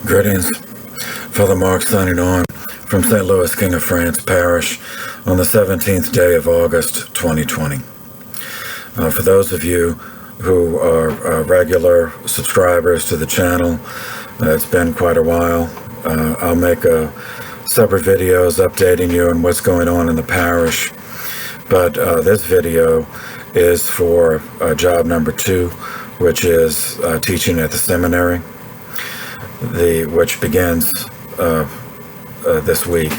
Greetings. Father Mark signing on from St. Louis, King of France Parish on the 17th day of August 2020. For those of you who are regular subscribers to the channel, it's been quite a while. I'll make separate videos updating you on what's going on in the parish. But this video is for job number 2, which is teaching at the seminary, which begins this week.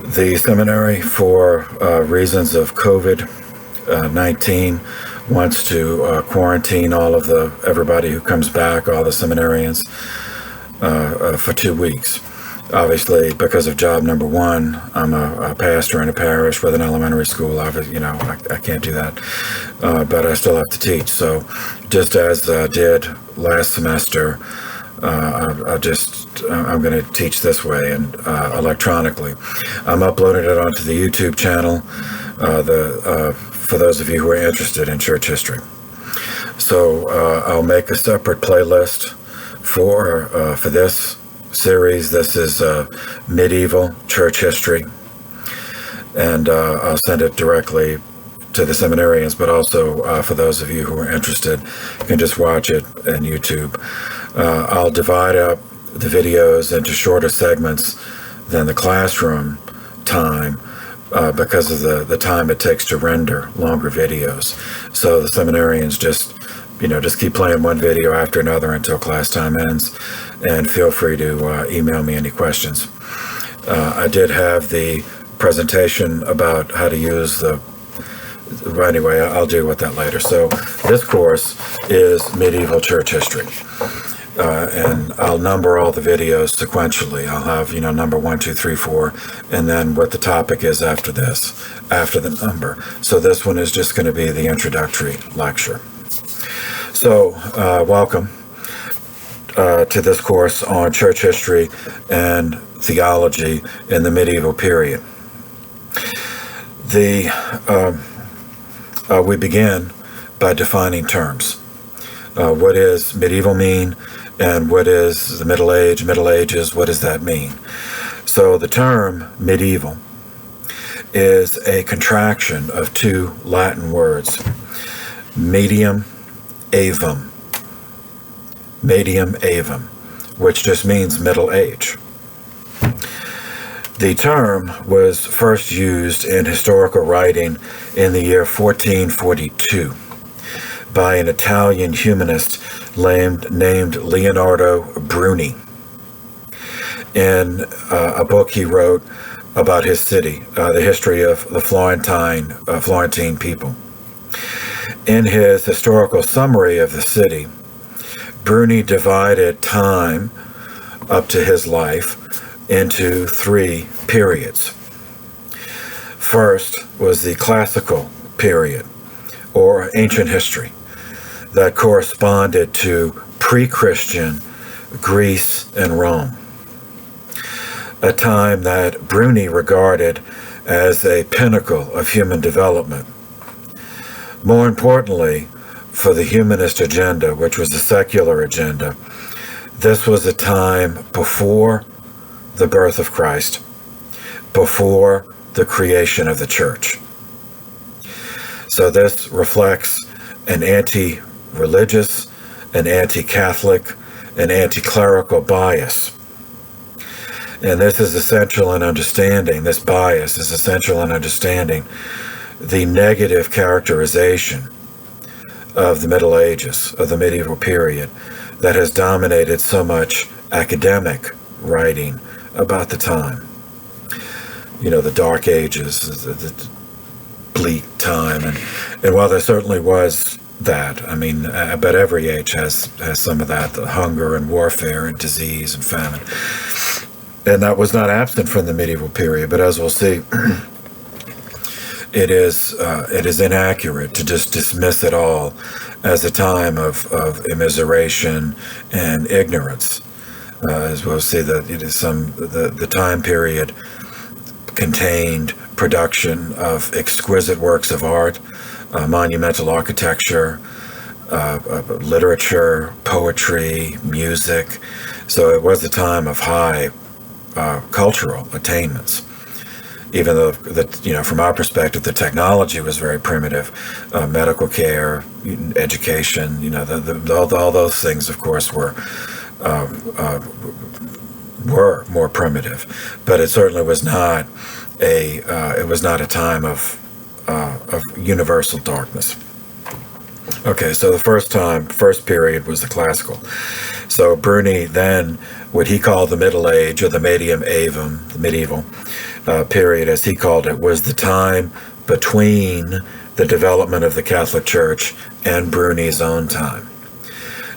The seminary, for reasons of COVID-19, wants to quarantine everybody who comes back, all the seminarians, for 2 weeks. Obviously, because of job number 1, I'm a pastor in a parish with an elementary school. I can't do that, but I still have to teach. So, just as I did last semester, I'm going to teach this way and electronically. I'm uploading it onto the YouTube channel. For those of you who are interested in church history. So I'll make a separate playlist for this series. This is medieval church history, and I'll send it directly to the seminarians, but also for those of you who are interested, you can just watch it on YouTube. I'll divide up the videos into shorter segments than the classroom time, because of the time it takes to render longer videos. So the seminarians just keep playing one video after another until class time ends, and feel free to email me any questions. I did have the presentation about how to use anyway, I'll deal with that later. So this course is medieval church history. And I'll number all the videos sequentially. I'll have, number 1, 2, 3, 4, and then what the topic is after the number. So this one is just going to be the introductory lecture. So, welcome to this course on church history and theology in the medieval period. We begin by defining terms. What does medieval mean? And what is the Middle Age, Middle Ages, what does that mean? So the term medieval is a contraction of 2 Latin words, medium aevum, which just means Middle Age. The term was first used in historical writing in the year 1442 by an Italian humanist named Leonardo Bruni, in a book he wrote about his city, the history of the Florentine people. In his historical summary of the city, Bruni divided time up to his life into 3 periods. First was the classical period, or ancient history, that corresponded to pre-Christian Greece and Rome, a time that Bruni regarded as a pinnacle of human development. More importantly, for the humanist agenda, which was the secular agenda, this was a time before the birth of Christ, before the creation of the church. So this reflects an anti-religious, an anti-Catholic, an anti-clerical bias. And this is essential in understanding, this bias is essential in understanding the negative characterization of the Middle Ages, of the medieval period, that has dominated so much academic writing about the time. The Dark Ages, the bleak time, and while there certainly was that, but every age has some of that, the hunger and warfare and disease and famine, and that was not absent from the medieval period. But as we'll see, it is inaccurate to just dismiss it all as a time of immiseration and ignorance. As we'll see, that it is the time period contained production of exquisite works of art, monumental architecture, literature, poetry, music. So it was a time of high cultural attainments. Even though, from our perspective, the technology was very primitive, medical care, education, all those things, of course, were more primitive. But it certainly was not a time of universal darkness. Okay, so the first period was the classical. So Bruni then, what he called the Middle Age, or the Medium Avum, the medieval period, as he called it, was the time between the development of the Catholic Church and Bruni's own time.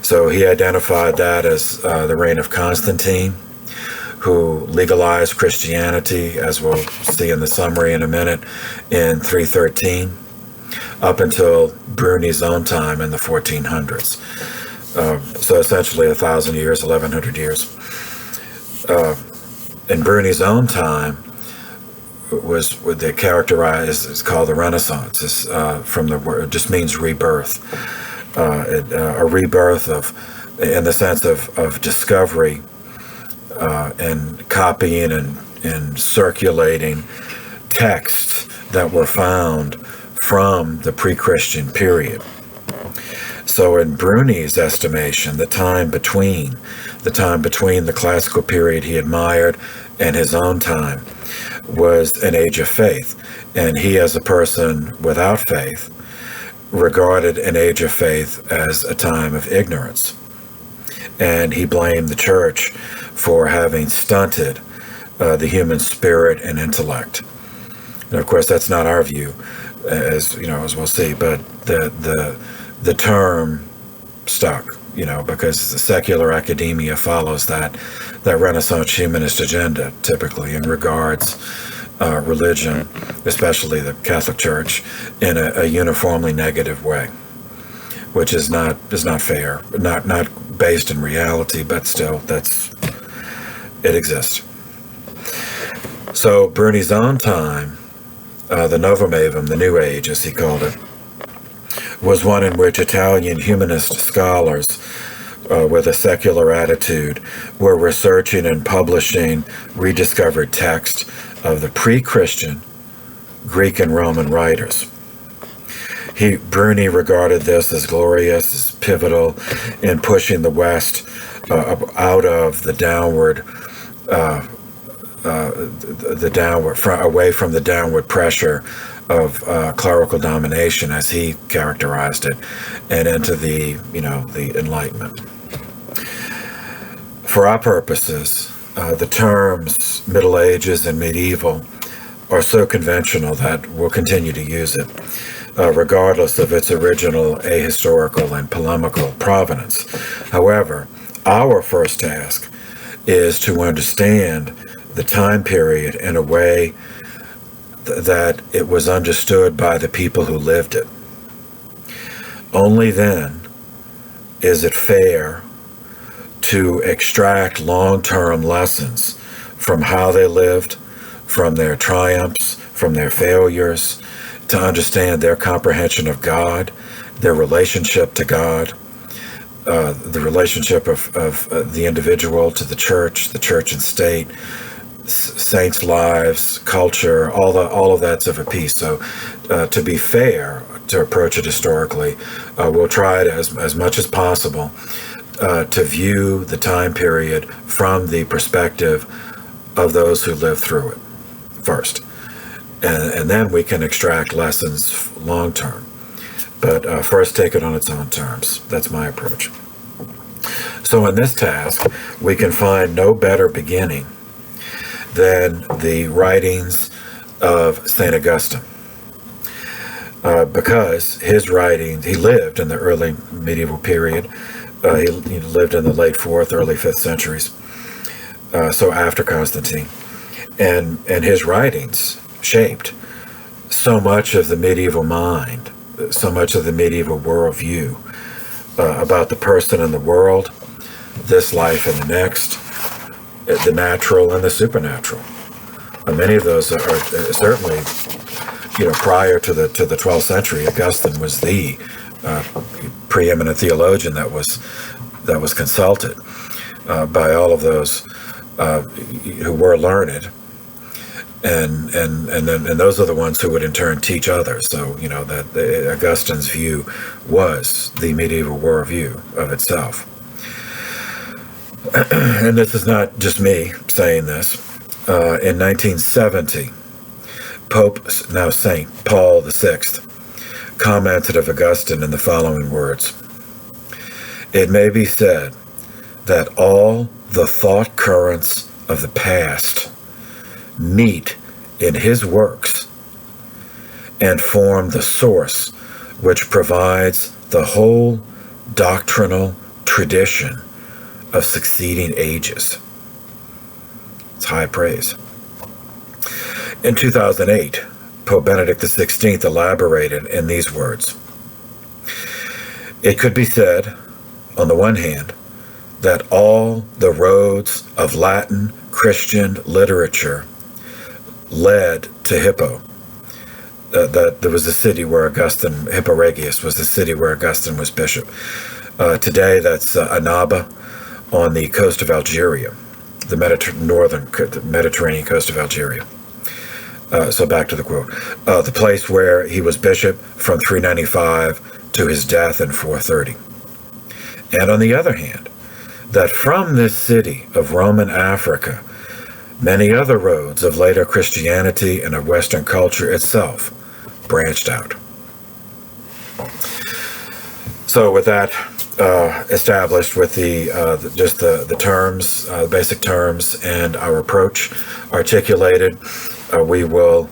So he identified that as the reign of Constantine, who legalized Christianity, as we'll see in the summary in a minute, in 313, up until Bruni's own time in the 1400s. So essentially 1,000 years, 1,100 years. In Bruni's own time was what they characterize, it's called the Renaissance. It's from the word, it just means rebirth. A rebirth in the sense of discovery and copying and circulating texts that were found from the pre-Christian period. So in Bruni's estimation, the time between the classical period he admired and his own time was an age of faith. And he, as a person without faith, regarded an age of faith as a time of ignorance. And he blamed the church for having stunted the human spirit and intellect. And of course, that's not our view, as we'll see, but the term stuck, because the secular academia follows that Renaissance humanist agenda, typically, and regards religion, especially the Catholic Church, in a uniformly negative way, which is not fair, not based in reality, but still, it exists. So Bruni's own time, the Novum Avum, the New Age, as he called it, was one in which Italian humanist scholars with a secular attitude were researching and publishing rediscovered texts of the pre-Christian Greek and Roman writers. Bruni regarded this as glorious, as pivotal in pushing the West out of away from the downward pressure of clerical domination, as he characterized it, and into the Enlightenment. For our purposes, the terms Middle Ages and medieval are so conventional that we'll continue to use it, regardless of its original ahistorical and polemical provenance. However, our first task is to understand the time period in a way that it was understood by the people who lived it. Only then is it fair to extract long-term lessons from how they lived, from their triumphs, from their failures, to understand their comprehension of God, their relationship to God, the relationship of the individual to the church and state, saints' lives, culture, all of that's of a piece. So to be fair, to approach it historically, we'll try to, as much as possible, to view the time period from the perspective of those who lived through it first. And then we can extract lessons long term. But first take it on its own terms. That's my approach. So in this task, we can find no better beginning than the writings of St. Augustine. Because his writings, he lived in the early medieval period. He lived in the late 4th, early 5th centuries, so after Constantine. And his writings shaped so much of the medieval mind, so much of the medieval worldview about the person and the world, this life and the next, the natural and the supernatural. And many of those are certainly, prior to the 12th century, Augustine was the preeminent theologian that was consulted by all of those who were learned, and those are the ones who would in turn teach others. So that Augustine's view was the medieval worldview of itself. And this is not just me saying this. In 1970, Pope, now Saint Paul VI, commented of Augustine in the following words: "It may be said that all the thought currents of the past meet in his works and form the source which provides the whole doctrinal tradition of succeeding ages." It's high praise. In 2008, Pope Benedict XVI elaborated in these words: "It could be said, on the one hand, that all the roads of Latin Christian literature led to Hippo." That there was the city where Augustine, Hippo Regius was the city where Augustine was bishop. Today, that's Annaba on the coast of Algeria, the Mediterranean coast of Algeria. So back to the quote. The place where he was bishop from 395 to his death in 430. And on the other hand, that from this city of Roman Africa, many other roads of later Christianity and of Western culture itself branched out. So with that established, with the terms, basic terms, and our approach articulated, we will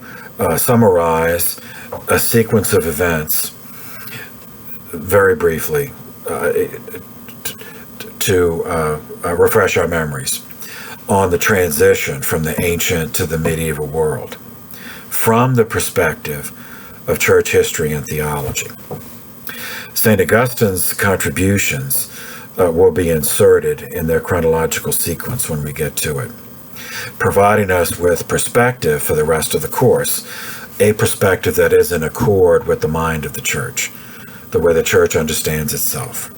summarize a sequence of events very briefly to refresh our memories on the transition from the ancient to the medieval world from the perspective of church history and theology. St. Augustine's contributions will be inserted in their chronological sequence when we get to it, providing us with perspective for the rest of the course, a perspective that is in accord with the mind of the church, the way the church understands itself.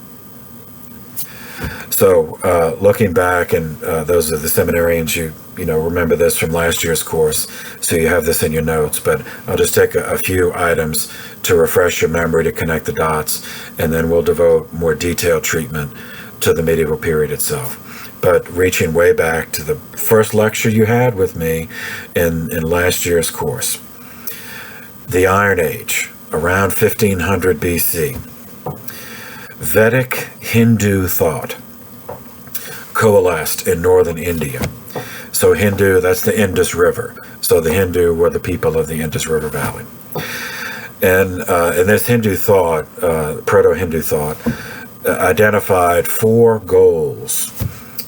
So looking back, and those are the seminarians, you remember this from last year's course, so you have this in your notes, but I'll just take a few items to refresh your memory, to connect the dots, and then we'll devote more detailed treatment to the medieval period itself. But reaching way back to the first lecture you had with me in last year's course, the Iron Age, around 1500 BC, Vedic Hindu thought coalesced in northern India. So Hindu, that's the Indus River. So the Hindu were the people of the Indus River Valley. And in this Hindu thought, proto-Hindu thought, identified 4 goals,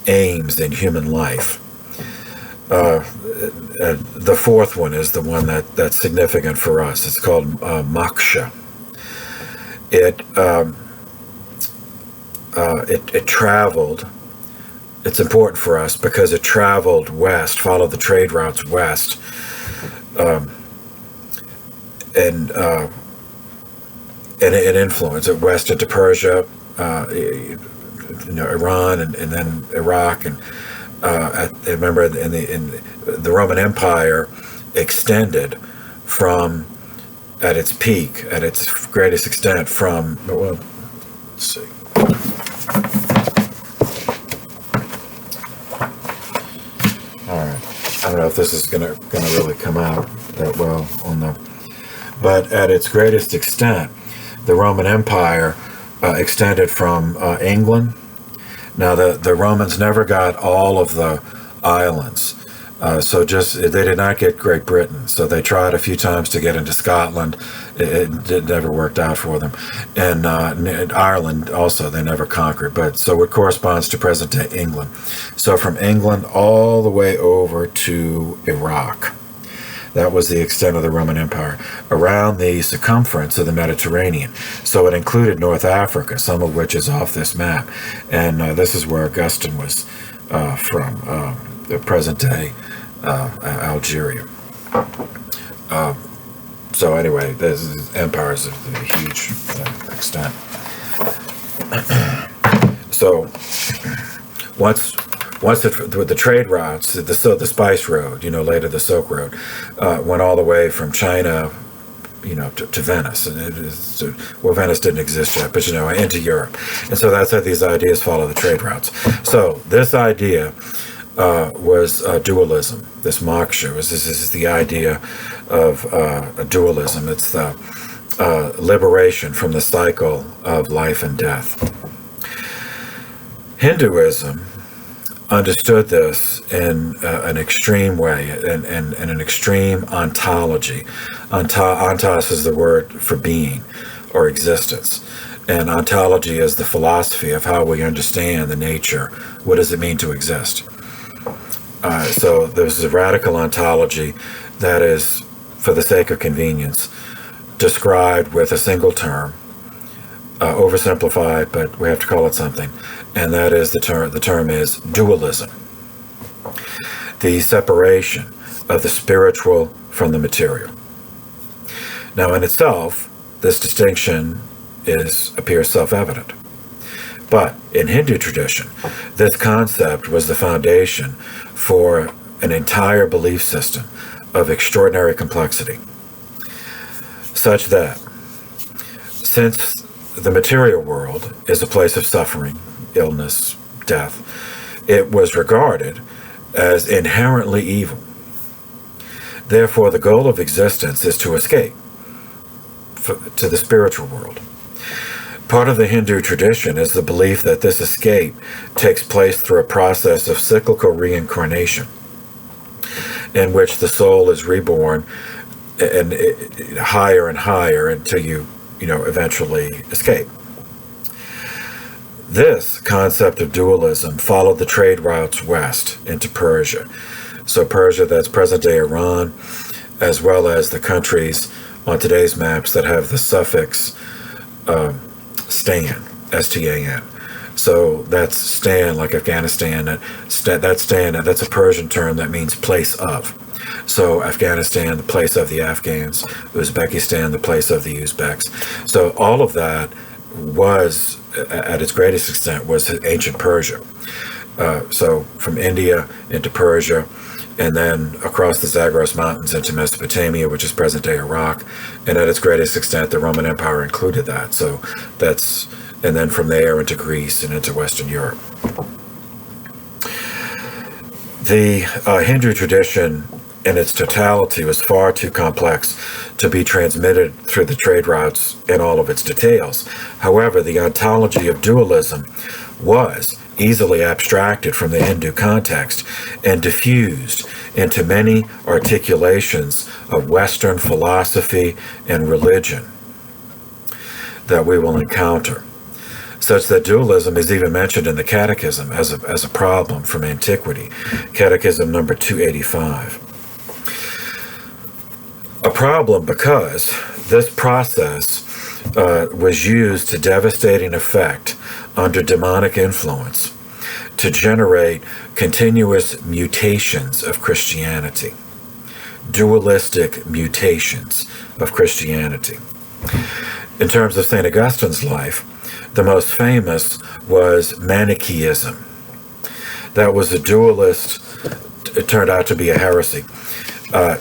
aims in human life. The fourth one is the one that's significant for us. It's called moksha. It traveled. It's important for us because it traveled west, followed the trade routes west, and it influenced it west into Persia, Iran, and then Iraq, and I remember in the Roman Empire extended from, at its peak, at its greatest extent, from, well, let's see. All right, I don't know if this is gonna really come out that well on the, but at its greatest extent, the Roman Empire extended from England. Now the Romans never got all of the islands, so they did not get Great Britain. So they tried a few times to get into Scotland. It never worked out for them, and Ireland also they never conquered. But so it corresponds to present-day England. So from England all the way over to Iraq. That was the extent of the Roman Empire, around the circumference of the Mediterranean. So it included North Africa, some of which is off this map. And this is where Augustine was from, the present-day Algeria. So anyway, there's empires of a huge extent. So once the trade routes, the Spice Road, later the Silk Road, went all the way from China, to Venice, and Venice didn't exist yet, but into Europe, and so that's how these ideas follow the trade routes. So this idea was dualism. This moksha this is the idea of dualism. It's the liberation from the cycle of life and death. Hinduism understood this in an extreme way, and an extreme ontology. Ontos is the word for being or existence, and ontology is the philosophy of how we understand the nature. What does it mean to exist? So there's a radical ontology that is, for the sake of convenience, described with a single term, oversimplified, but we have to call it something, and that is the term is dualism, the separation of the spiritual from the material. Now, in itself, this distinction appears self-evident. But in Hindu tradition, this concept was the foundation for an entire belief system of extraordinary complexity, such that since the material world is a place of suffering, illness, death, it was regarded as inherently evil. Therefore, the goal of existence is to escape to the spiritual world. Part of the Hindu tradition is the belief that this escape takes place through a process of cyclical reincarnation, in which the soul is reborn and higher and higher until you eventually escape. This concept of dualism followed the trade routes west into Persia. So Persia, that's present-day Iran, as well as the countries on today's maps that have the suffix stan, S-T-A-N. So that's stan, like Afghanistan. That's stan, that's a Persian term that means place of. So Afghanistan, the place of the Afghans. Uzbekistan, the place of the Uzbeks. So all of that was, at its greatest extent, was ancient Persia. So from India into Persia, and then across the Zagros Mountains into Mesopotamia, which is present-day Iraq, and at its greatest extent, the Roman Empire included that. So and then from there into Greece and into Western Europe. The Hindu tradition in its totality was far too complex to be transmitted through the trade routes in all of its details. However, the ontology of dualism was easily abstracted from the Hindu context and diffused into many articulations of Western philosophy and religion that we will encounter, such that dualism is even mentioned in the Catechism as a problem from antiquity, Catechism number 285. A problem because this process was used to devastating effect under demonic influence to generate continuous mutations of Christianity, dualistic mutations of Christianity. In terms of St. Augustine's life, the most famous was Manichaeism. That was a dualist, it turned out to be a heresy,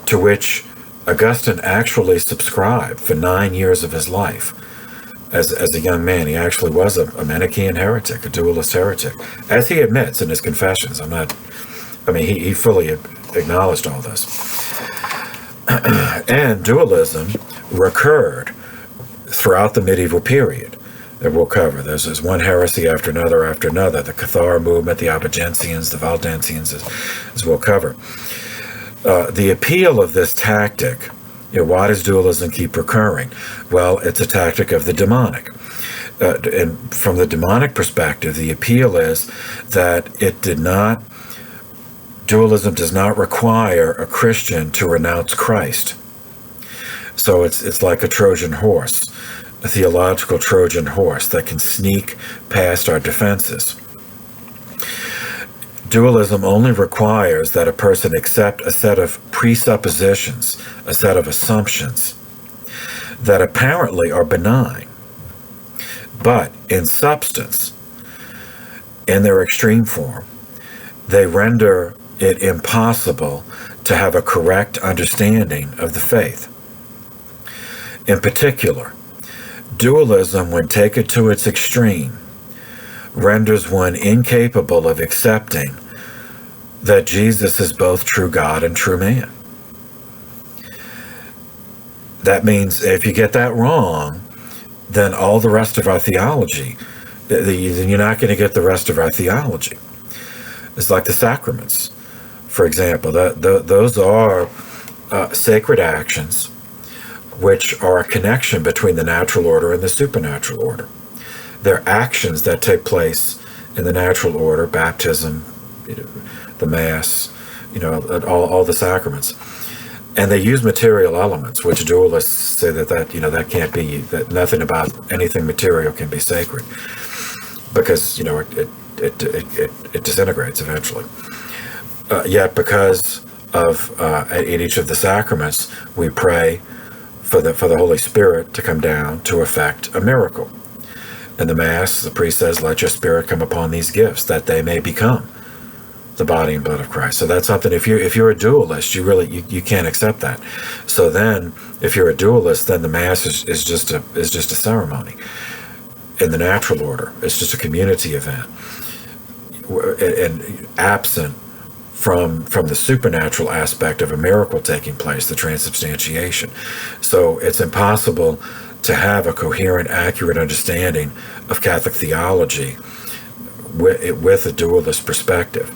to which Augustine actually subscribed for 9 years of his life. As a young man, he actually was a Manichaean heretic, a dualist heretic, as he admits in his confessions. He fully acknowledged all this. And dualism recurred throughout the medieval period that we'll cover. There's one heresy after another, the Cathar movement, the Albigensians, the Valdensians, as we'll cover. The appeal of this tactic, why does dualism keep recurring? Well, it's a tactic of the demonic. And from the demonic perspective, the appeal is that dualism does not require a Christian to renounce Christ. So it's like a Trojan horse, a theological Trojan horse that can sneak past our defenses. Dualism only requires that a person accept a set of presuppositions, a set of assumptions, that apparently are benign, but in substance, in their extreme form, they render it impossible to have a correct understanding of the faith. In particular, dualism, when taken to its extreme, renders one incapable of accepting that Jesus is both true God and true man. That means if you get that wrong, then all the rest of our theology, then you're not going to get the rest of our theology. It's like the sacraments, for example. Those are sacred actions which are a connection between the natural order and the supernatural order. They're actions that take place in the natural order, baptism, the Mass, all the sacraments. And they use material elements, which dualists say that can't be, that nothing about anything material can be sacred, because it disintegrates eventually. Yet, because of in each of the sacraments, we pray for the Holy Spirit to come down to effect a miracle. In the Mass, the priest says, "Let your Spirit come upon these gifts, that they may become the body and blood of Christ." So that's something. If you're a dualist, you can't accept that. So then, if you're a dualist, then the Mass is just a ceremony. In the natural order, it's just a community event, and absent from the supernatural aspect of a miracle taking place, the transubstantiation. So it's impossible to have a coherent, accurate understanding of Catholic theology with a dualist perspective.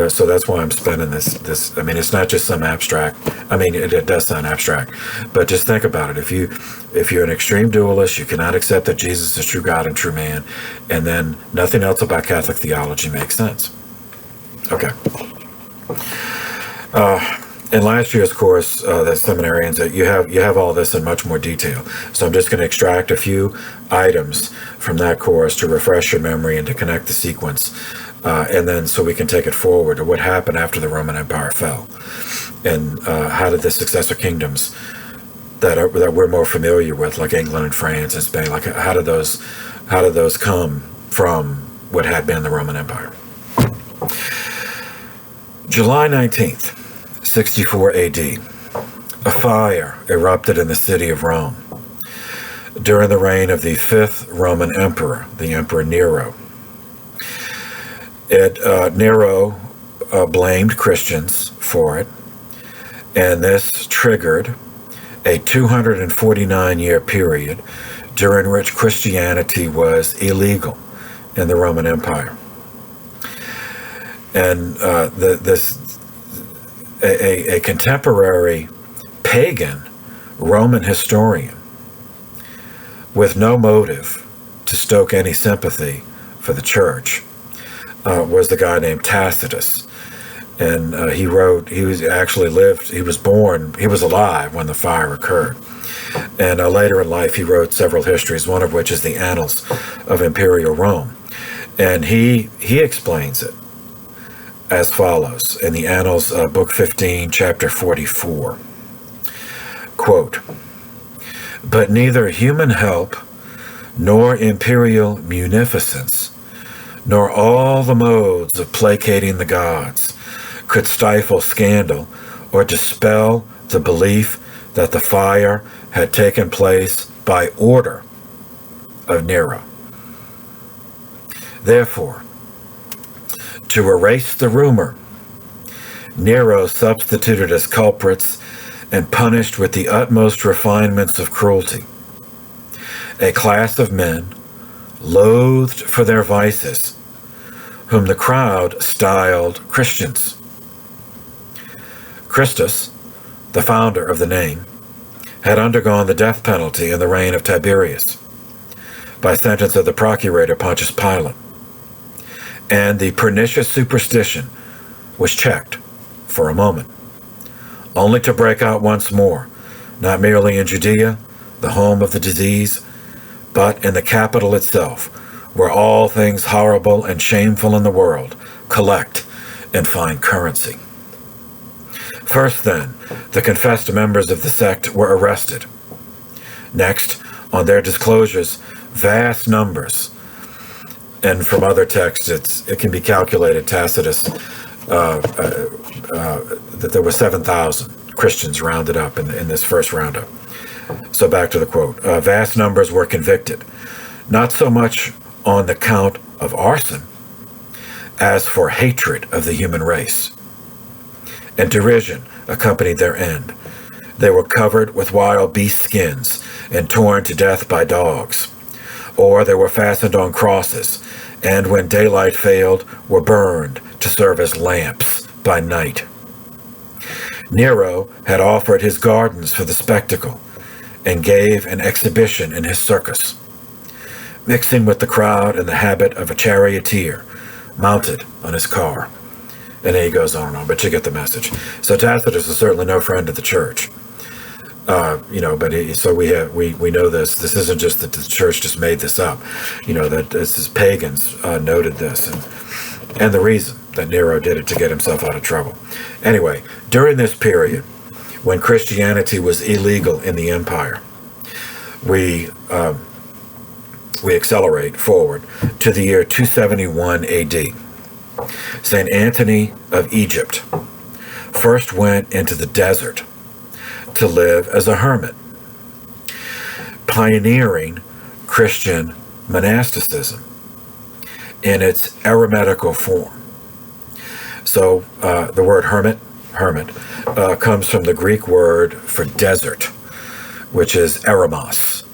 So that's why I'm spending this. I mean, it's not just some abstract. I mean, it does sound abstract, but just think about it. If you're an extreme dualist, you cannot accept that Jesus is true God and true man, and then nothing else about Catholic theology makes sense. Okay. In last year's course, the seminarians, you have all this in much more detail. So I'm just going to extract a few items from that course to refresh your memory and to connect the sequence, and then so we can take it forward to what happened after the Roman Empire fell, and how did the successor kingdoms that we're more familiar with, like England and France and Spain, like how did those come from what had been the Roman Empire? July 19th. 64 AD, a fire erupted in the city of Rome during the reign of the 5th Roman emperor, the Emperor Nero. Nero blamed Christians for it, and this triggered a 249-year period during which Christianity was illegal in the Roman Empire. And a contemporary pagan Roman historian with no motive to stoke any sympathy for the church was the guy named Tacitus. And he was alive when the fire occurred. And later in life he wrote several histories, one of which is the Annals of Imperial Rome. And he explains it as follows in the Annals, Book 15, Chapter 44. Quote, "But neither human help, nor imperial munificence, nor all the modes of placating the gods could stifle scandal or dispel the belief that the fire had taken place by order of Nero. Therefore, to erase the rumor, Nero substituted as culprits and punished with the utmost refinements of cruelty a class of men loathed for their vices, whom the crowd styled Christians. Christus, the founder of the name, had undergone the death penalty in the reign of Tiberius by sentence of the procurator Pontius Pilate, and the pernicious superstition was checked for a moment, only to break out once more, not merely in Judea, the home of the disease, but in the capital itself, where all things horrible and shameful in the world collect and find currency. First, then, the confessed members of the sect were arrested. Next, on their disclosures, vast numbers. And from other texts, it can be calculated, Tacitus, that there were 7,000 Christians rounded up in this first roundup. So back to the quote. Vast numbers were convicted, not so much on the count of arson as for hatred of the human race. And derision accompanied their end. They were covered with wild beast skins and torn to death by dogs. Or they were fastened on crosses, and when daylight failed, were burned to serve as lamps by night. Nero had offered his gardens for the spectacle, and gave an exhibition in his circus, mixing with the crowd in the habit of a charioteer, mounted on his car. And then he goes on and on, but you get the message. So Tacitus is certainly no friend of the church. But we know this. This isn't just that the church just made this up. That this is pagans noted this, and the reason that Nero did it to get himself out of trouble. Anyway, during this period, when Christianity was illegal in the empire, we accelerate forward to the year 271 A.D. St. Anthony of Egypt first went into the desert to live as a hermit, pioneering Christian monasticism in its eremitical form. So the word hermit comes from the Greek word for desert, which is eremos.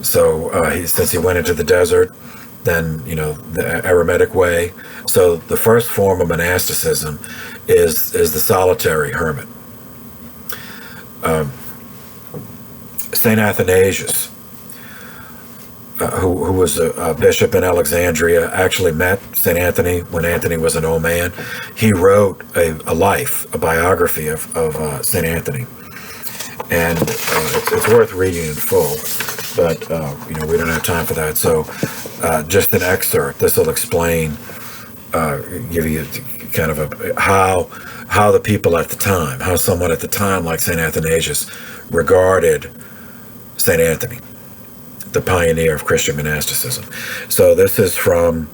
So since he went into the desert, then, the Eremitic way. So the first form of monasticism is the solitary hermit. St. Athanasius, who was a bishop in Alexandria, actually met St. Anthony when Anthony was an old man. He wrote a biography of St. Anthony. And it's worth reading in full, but we don't have time for that. So just an excerpt. This will explain, give you kind of how the people at the time, how someone at the time like St. Athanasius regarded St. Anthony, the pioneer of Christian monasticism. So this is from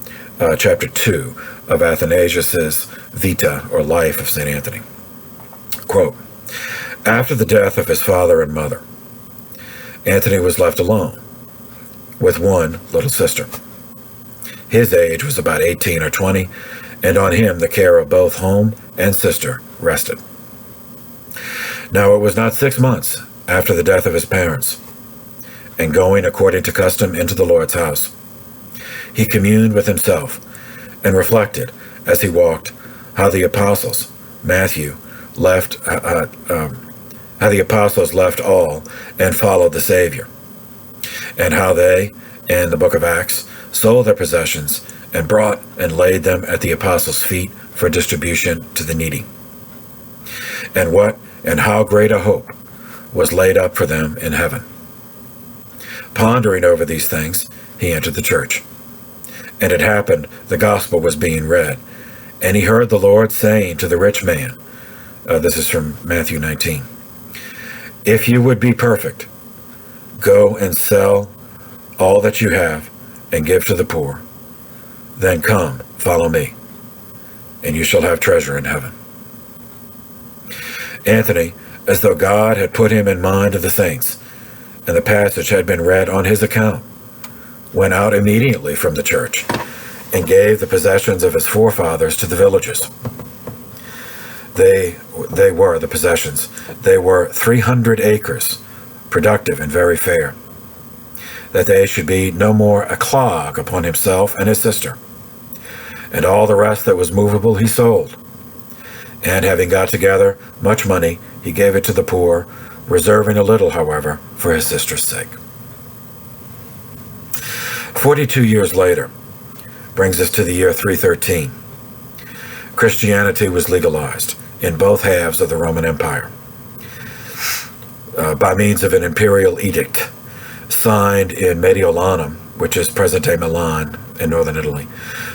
chapter 2 of Athanasius's Vita, or Life of St. Anthony. Quote, after the death of his father and mother, Anthony was left alone with one little sister. His age was about 18 or 20, and on him the care of both home and sister rested. Now it was not 6 months after the death of his parents, and going according to custom into the Lord's house, he communed with himself and reflected as he walked how the apostles, left all and followed the Savior, and how they, in the book of Acts, sold their possessions and brought and laid them at the apostles' feet for distribution to the needy. And what and how great a hope was laid up for them in heaven. Pondering over these things, he entered the church. And it happened, the gospel was being read, and he heard the Lord saying to the rich man, this is from Matthew 19, if you would be perfect, go and sell all that you have and give to the poor. Then come, follow me, and you shall have treasure in heaven. Anthony, as though God had put him in mind of the saints, and the passage had been read on his account, went out immediately from the church and gave the possessions of his forefathers to the villagers. They were the possessions. They were 300 acres, productive and very fair, that they should be no more a clog upon himself and his sister. And all the rest that was movable he sold. And having got together much money, he gave it to the poor, reserving a little, however, for his sister's sake. 42 years later brings us to the year 313. Christianity was legalized in both halves of the Roman Empire by means of an imperial edict signed in Mediolanum, which is present-day Milan in northern Italy,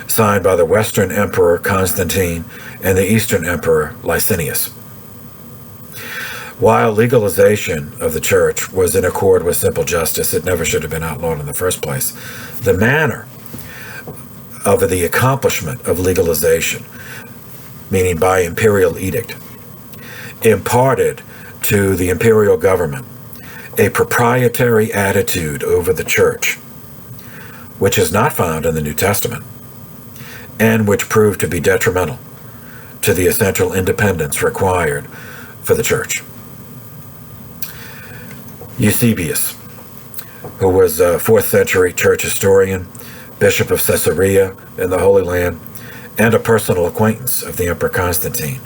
signed by the Western Emperor Constantine and the Eastern Emperor Licinius. While legalization of the church was in accord with simple justice, it never should have been outlawed in the first place. The manner of the accomplishment of legalization, meaning by imperial edict, imparted to the imperial government a proprietary attitude over the church, which is not found in the New Testament, and which proved to be detrimental to the essential independence required for the church. Eusebius, who was a 4th century church historian, bishop of Caesarea in the Holy Land, and a personal acquaintance of the Emperor Constantine,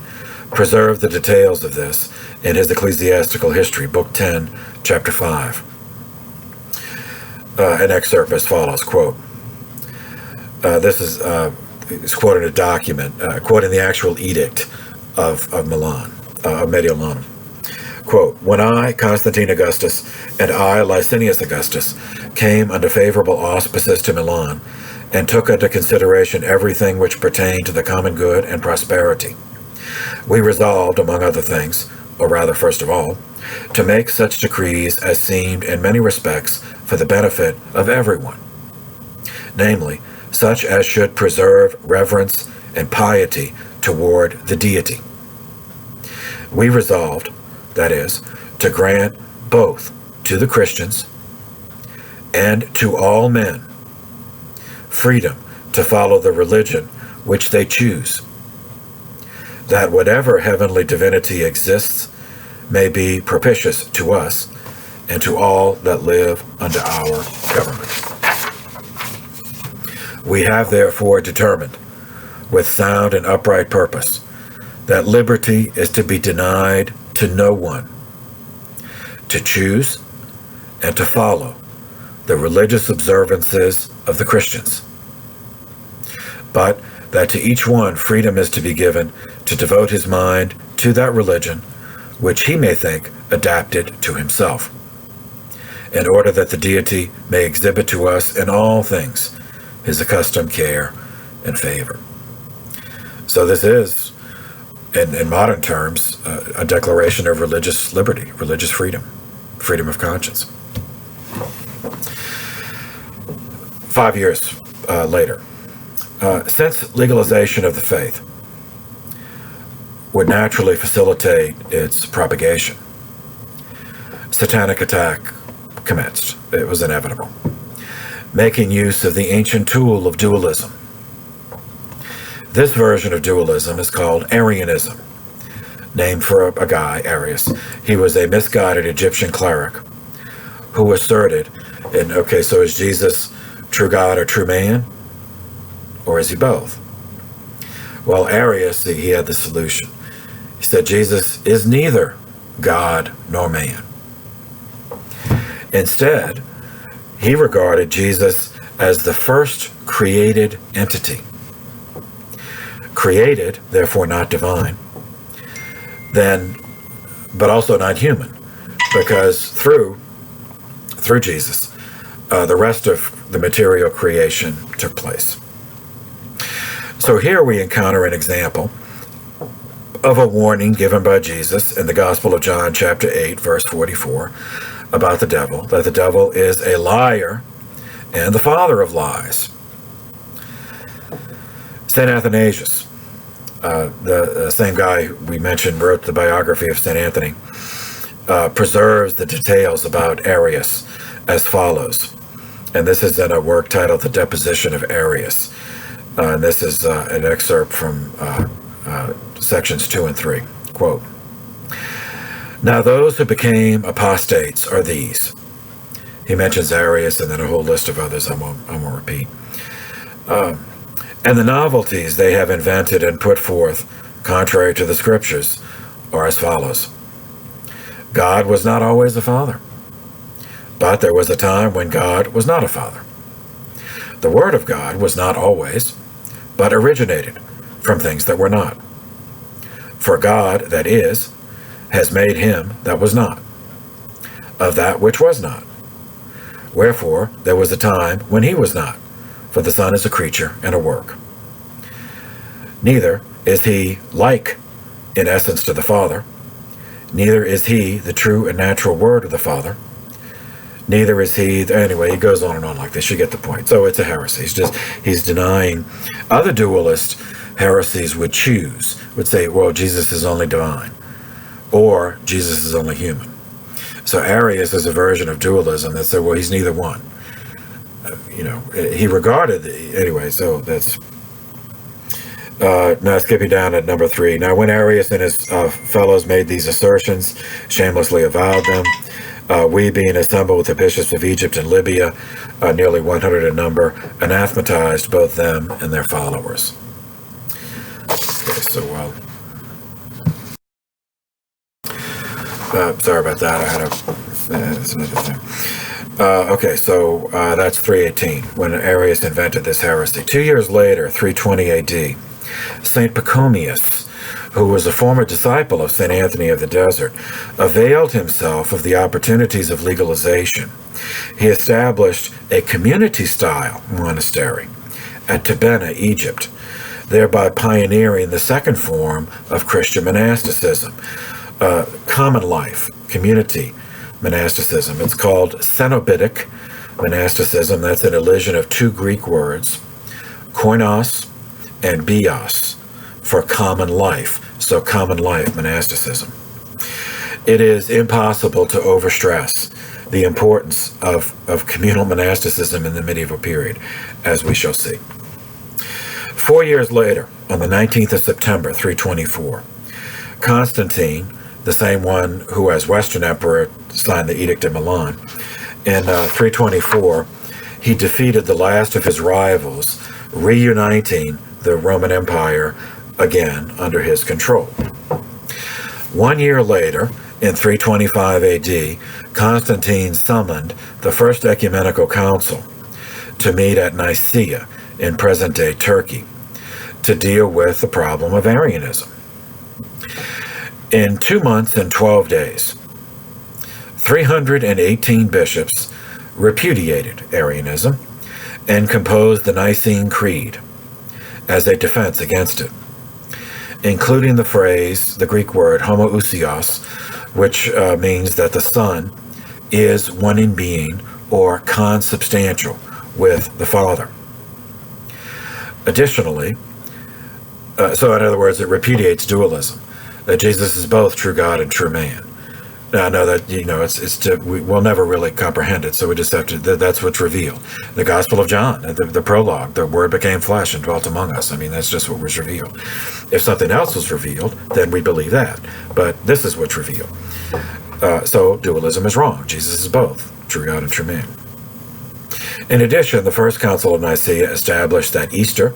preserved the details of this in his Ecclesiastical History, Book 10, Chapter 5. An excerpt as follows, quote, this is he's quoting a document, quoting the actual edict of Milan, of Mediolanum. Quote, when I, Constantine Augustus, and I, Licinius Augustus, came under favorable auspices to Milan, and took into consideration everything which pertained to the common good and prosperity, we resolved, among other things, or rather first of all, to make such decrees as seemed in many respects for the benefit of everyone, namely, such as should preserve reverence and piety toward the deity. We resolved, that is, to grant both to the Christians and to all men freedom to follow the religion which they choose, that whatever heavenly divinity exists may be propitious to us and to all that live under our government. We have therefore determined, with sound and upright purpose, that liberty is to be denied to no one, to choose and to follow the religious observances of the Christians, but that to each one freedom is to be given to devote his mind to that religion which he may think adapted to himself, in order that the deity may exhibit to us in all things his accustomed care and favor. So this is, in modern terms, a declaration of religious liberty, religious freedom, freedom of conscience. 5 years later, since legalization of the faith would naturally facilitate its propagation, satanic attack commenced. It was inevitable, making use of the ancient tool of dualism. This version of dualism is called Arianism, named for a guy, Arius. He was a misguided Egyptian cleric who asserted, so is Jesus true God or true man? Or is he both? Well, Arius, he had the solution. He said Jesus is neither God nor man. Instead, he regarded Jesus as the first created entity. Created, therefore not divine, but also not human, because through Jesus, the rest of the material creation took place. So here we encounter an example of a warning given by Jesus in the Gospel of John, chapter 8, verse 44, about the devil, that the devil is a liar and the father of lies. St. Athanasius, the same guy we mentioned wrote the biography of St. Anthony, preserves the details about Arius as follows. And this is in a work titled The Deposition of Arius. And this is an excerpt from sections 2 and 3. Quote, now those who became apostates are these. He mentions Arius and then a whole list of others I won't repeat. And the novelties they have invented and put forth, contrary to the scriptures, are as follows. God was not always a father, but there was a time when God was not a father. The Word of God was not always, but originated from things that were not. For God, that is, has made him that was not, of that which was not. Wherefore there was a time when he was not, for the Son is a creature and a work. Neither is he like in essence to the Father, Neither is he the true and natural word of the Father. Neither is he, anyway, he goes on and on like this. You get the point. So it's a heresy. He's denying. Other dualist heresies would say, well, Jesus is only divine, or Jesus is only human. So Arius is a version of dualism that said, well, he's neither one. He regarded, anyway, so that's, now skipping down at number 3. Now when Arius and his fellows made these assertions, shamelessly avowed them, we, being assembled with the bishops of Egypt and Libya, nearly 100 in number, anathematized both them and their followers. Okay, so, sorry about that. That's another thing. Okay, so that's 318, when Arius invented this heresy. 2 years later, 320 AD, St. Pachomius, who was a former disciple of St. Anthony of the Desert, availed himself of the opportunities of legalization. He established a community-style monastery at Tabenna, Egypt, thereby pioneering the second form of Christian monasticism, common life, community monasticism. It's called Cenobitic monasticism. That's an elision of 2 Greek words, koinos and bios, for common life. So common life monasticism. It is impossible to overstress the importance of communal monasticism in the medieval period, as we shall see. 4 years later, on the 19th of September, 324, Constantine, the same one who as Western Emperor signed the Edict of Milan, in 324, he defeated the last of his rivals, reuniting the Roman Empire again under his control. 1 year later, in 325 AD, Constantine summoned the First Ecumenical Council to meet at Nicaea in present-day Turkey to deal with the problem of Arianism. In 2 months and 12 days, 318 bishops repudiated Arianism and composed the Nicene Creed as a defense against it, including the phrase, the Greek word homoousios, which means that the Son is one in being or consubstantial with the Father. Additionally, so in other words, it repudiates dualism, that Jesus is both true God and true man. Now, I know that, we'll never really comprehend it, so we just have to, that's what's revealed. The Gospel of John, the prologue, the Word became flesh and dwelt among us. I mean, that's just what was revealed. If something else was revealed, then we believe that. But this is what's revealed. So dualism is wrong. Jesus is both true God and true man. In addition, the First Council of Nicaea established that Easter,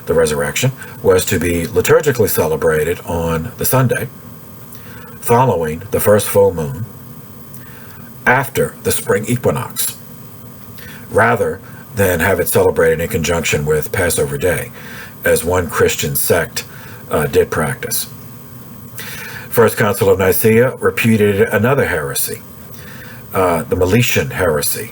the resurrection, was to be liturgically celebrated on the Sunday following the first full moon after the spring equinox, rather than have it celebrated in conjunction with Passover Day, as one Christian sect did practice. First Council of Nicaea repudiated another heresy, the Meletian heresy,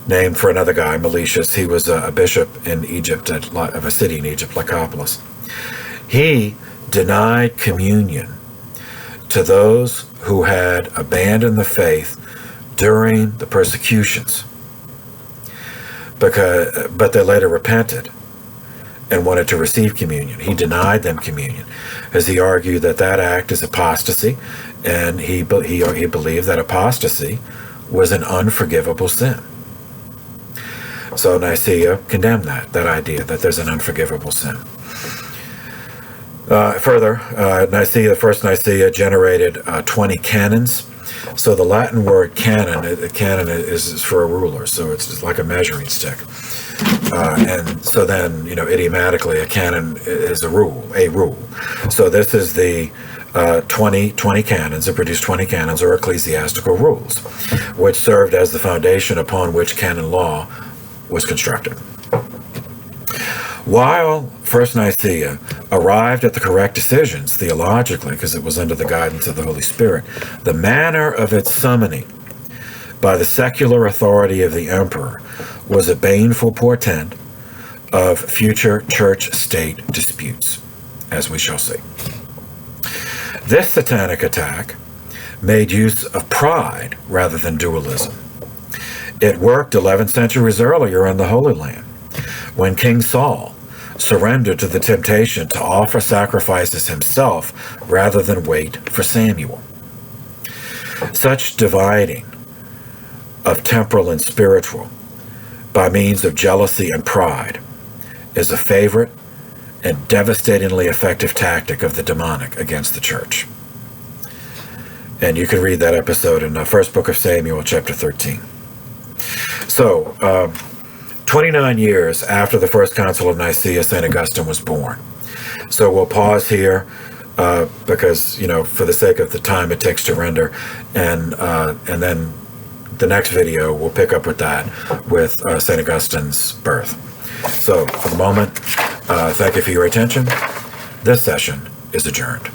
named for another guy, Meletius. He was a bishop in Egypt, of a city in Egypt, Lycopolis. He denied communion to those who had abandoned the faith during the persecutions, but they later repented and wanted to receive communion. He denied them communion, as he argued that act is apostasy, and he believed that apostasy was an unforgivable sin. So Nicaea condemned that idea that there's an unforgivable sin. Further, Nicaea, the first Nicaea, generated 20 canons. So the Latin word canon is for a ruler, so it's just like a measuring stick. And so then, idiomatically, a canon is a rule. So this is the 20 canons. It produced 20 canons, or ecclesiastical rules, which served as the foundation upon which canon law was constructed. While First Nicaea arrived at the correct decisions theologically, because it was under the guidance of the Holy Spirit, the manner of its summoning by the secular authority of the emperor was a baneful portent of future church-state disputes, as we shall see. This satanic attack made use of pride rather than dualism. It worked 11 centuries earlier in the Holy Land, when King Saul surrendered to the temptation to offer sacrifices himself rather than wait for Samuel. Such dividing of temporal and spiritual by means of jealousy and pride is a favorite and devastatingly effective tactic of the demonic against the church. And you can read that episode in the first book of Samuel, chapter 13. So, 29 years after the First Council of Nicaea, St. Augustine was born. So we'll pause here because, for the sake of the time it takes to render, and then the next video we'll pick up with that, with St. Augustine's birth. So for the moment, thank you for your attention. This session is adjourned.